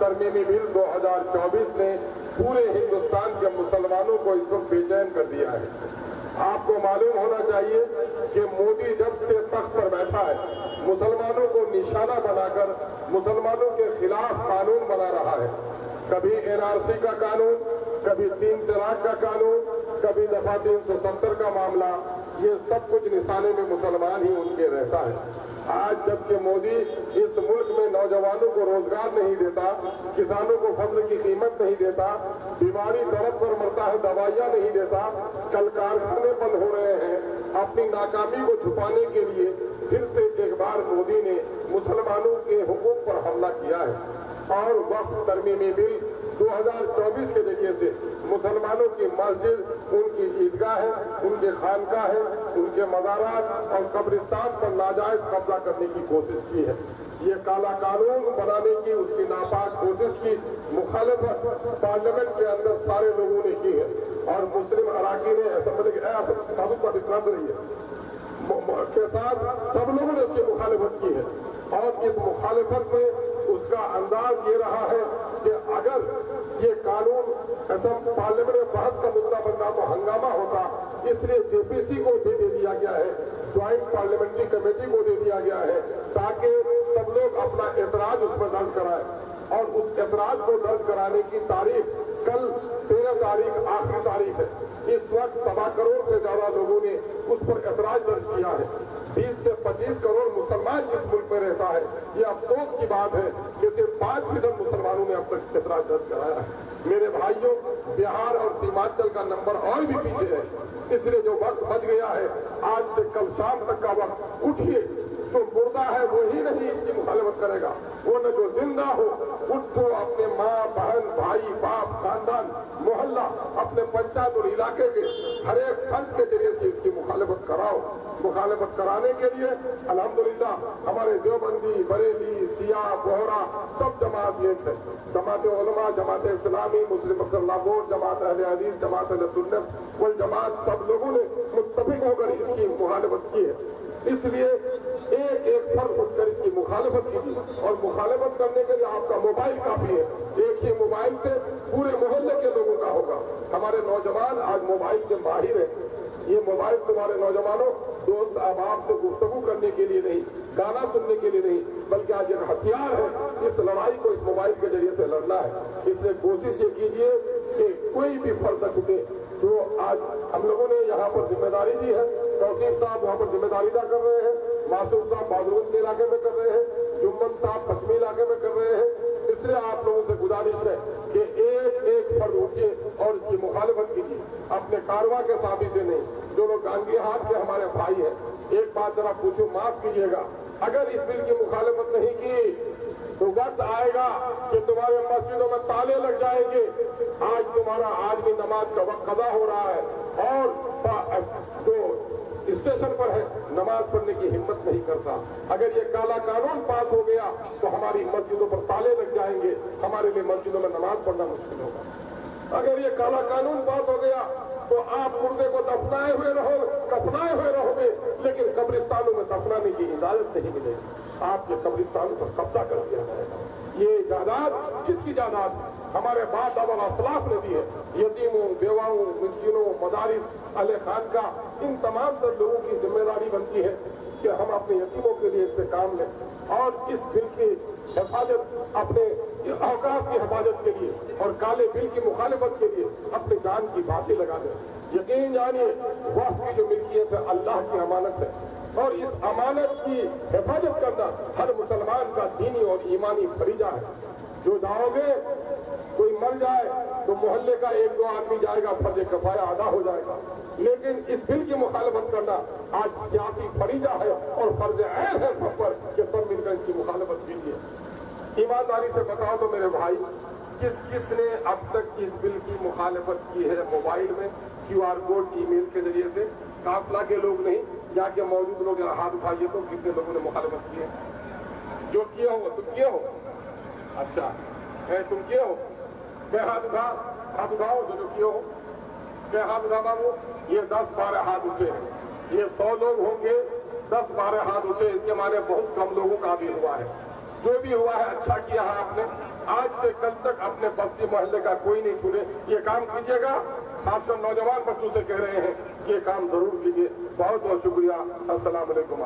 तरमीमी bill 2024 ने पूरे हिंदुस्तान के मुसलमानों को इस वक्त बेचैन कर दिया है। आपको मालूम होना चाहिए कि मोदी जब से तख्त पर बैठा है, मुसलमानों को निशाना बनाकर मुसलमानों के खिलाफ कानून बना रहा है। कभी एनआरसी का कानून, कभी 3 तलाक का कानून, कभी दफा 370 का मामला, ये सब कुछ निशाने में मुसलमान ही उनके रहता है। आज जबकि मोदी इस मुल्क में नौजवानों को रोजगार नहीं देता, किसानों को फसल की कीमत नहीं देता, बीमारी दर्द पर मरता है दवाइयां नहीं देता, कल कारखाने बंद हो रहे हैं, अपनी नाकामी को छुपाने के लिए फिर से एक बार मोदी ने मुसलमानों के हुकूक पर हमला किया है। और वक्फ तरमीमी बिल 2024 के जरिए से मुसलमानों की मस्जिद, उनकी ईदगाह है, उनके खानका है, उनके मज़ारात और कब्रिस्तान पर नाजायज कब्जा करने की कोशिश की है। ये काला कानून बनाने की, उसकी नापाक कोशिश की मुखालिफत पार्लियामेंट के अंदर सारे लोगों ने की है। और मुस्लिम अराकीन असेंबली के साथ सब लोगों ने उसकी मुखालिफत की है। और इस मुखालिफत में उसका अंदाज ये रहा है कि अगर ये कानून पार्लियामेंट में बहस का मुद्दा बनता तो हंगामा होता, इसलिए जेपीसी को भी दे दिया गया है, ज्वाइंट पार्लियामेंट्री कमेटी को दे दिया गया है, ताकि सब लोग अपना एतराज उसमें दर्ज कराएं। और उस एतराज को दर्ज कराने की तारीख कल 13 तारीख आखिरी तारीख है। इस वक्त 1.25 करोड़ से ज्यादा लोगों ने उस पर एतराज दर्ज किया है। 20 से 25 करोड़ मुसलमान जिस मुल्क में रहता है, ये अफसोस की बात है कि सिर्फ 5% मुसलमानों ने अब तक एतराज दर्ज कराया है। मेरे भाइयों, बिहार और सीमांचल का नंबर और भी पीछे है, इसलिए जो वक्त बच गया है, आज से कल शाम तक का वक्त, उठिए। जो मुर्दा है वही नहीं इसकी मुखालिफत करेगा, वो न जो जिंदा हो, उठो, अपने माँ, बहन, भाई, बाप, खानदान, मोहल्ला, अपने पंचायत और इलाके के हर एक फर्द के जरिए से इसकी मुखालिफत कराओ। मुखालिफत कराने के लिए अल्हम्दुलिल्लाह हमारे देवबंदी, बरेली, सिया, बोहरा सब जमात एक है। जमात उलमा, जमात इस्लामी, मुस्लिम अक्सर बोर्ड, जमात अहले हदीस, जमात अहले सुन्नत वल जमात, सब लोगों ने मुत्तफिक होकर इसकी मुखालिफत की है। इसलिए एक फर्ज उठकर इसकी मुखालिफत कीजिए। और मुखालिफत करने के लिए आपका मोबाइल काफी है। एक ही मोबाइल से पूरे मोहल्ले के लोगों का होगा। हमारे नौजवान आज मोबाइल के माहिर हैं। ये मोबाइल तुम्हारे नौजवानों, दोस्त अहबाब से गुफ्तगू करने के लिए नहीं, गाना सुनने के लिए नहीं, बल्कि आज एक हथियार है। इस लड़ाई को इस मोबाइल के जरिए से लड़ना है। इसलिए कोशिश ये कीजिए कि कोई भी फर्ज न छूटे। जो आज हम लोगों ने यहाँ पर जिम्मेदारी दी है, तौसीफ साहब वहाँ पर जिम्मेदारी अदा कर रहे हैं, मासूम साहब बादरूम के इलाके में कर रहे हैं, जुम्मन साहब पश्चिमी इलाके में कर रहे हैं। इसलिए आप लोगों से गुजारिश है कि एक फर्ज उठिए और इसकी मुखालिफत कीजिए, अपने कारवा के साथी से नहीं। जो लोग गांधीहाट के हमारे भाई हैं, एक बात जरा पूछो, माफ कीजिएगा, अगर इस बिल की मुखालिफत नहीं की तो वक्त आएगा कि तुम्हारे मस्जिदों में ताले लग जाएंगे। आज तुम्हारा आज भी नमाज का वक्त कदा हो रहा है और जो स्टेशन पर है नमाज पढ़ने की हिम्मत नहीं करता। अगर ये काला कानून पास हो गया तो हमारी मस्जिदों पर ताले लग जाएंगे, हमारे लिए मस्जिदों में नमाज पढ़ना मुश्किल होगा। अगर ये काला कानून पास हो गया तो आप मुर्दे को दफनाए हुए रहोगे, लेकिन कब्रिस्तानों में दफनाने की इजाजत नहीं मिलेगी। आपके कब्रिस्तानों पर कब्जा कर दिया जाएगा। ये जायदाद किसकी जायदाद? हमारे बाप दादा असलाफ ने दी है। यतीमों, बेवाओं, मिस्किनों, मदारिस, अहले खानका, इन तमाम तर लोगों की जिम्मेदारी बनती है कि हम अपने यतीमों के लिए इससे काम लें और इस बिल की हिफाजत, अपने औकात की हिफाजत के लिए और काले बिल की मुखालिफत के लिए अपनी जान की बातें लगा दें। यकीन जानिए, वक्फ की जो मिल्कियत है अल्लाह की अमानत है और इस अमानत की हिफाजत करना हर मुसलमान का दीनी और ईमानी फरीजा है। जो जाओगे, कोई मर जाए तो मोहल्ले का 1-2 आदमी जाएगा, फर्ज कफाया अदा हो जाएगा। लेकिन इस बिल की मुखालिफत करना आज सियासी फरीजा है और फर्ज ऐन है सब पर कि सब मिलकर इसकी मुखालिफत कीजिए। ईमानदारी से बताओ तो मेरे भाई, किसने अब तक इस बिल की मुखालिफत की है? मोबाइल में QR कोड, ईमेल के जरिए से, काफिला के लोग नहीं, जाके मौजूद लोग हाथ उठाइए तो कितने लोगों ने मुखालिफत की है? जो किए हो तुम किए हो? अच्छा है, तुम किए हो? क्या हाथ उठाओ जो किए हो। क्या हाथ उठा बाबू? ये 10-12 हाथ उठे हैं। ये 100 लोग होंगे, 10-12 हाथ उठे, इसके माने बहुत कम लोगों का भी हुआ है। जो भी हुआ है अच्छा किया है आपने। आज से कल तक अपने बस्ती मोहल्ले का कोई नहीं छूटे। ये काम कीजिएगा, खासकर नौजवान बच्चों से कह रहे हैं कि ये काम जरूर कीजिए। बहुत बहुत शुक्रिया। अस्सलाम वालेकुम।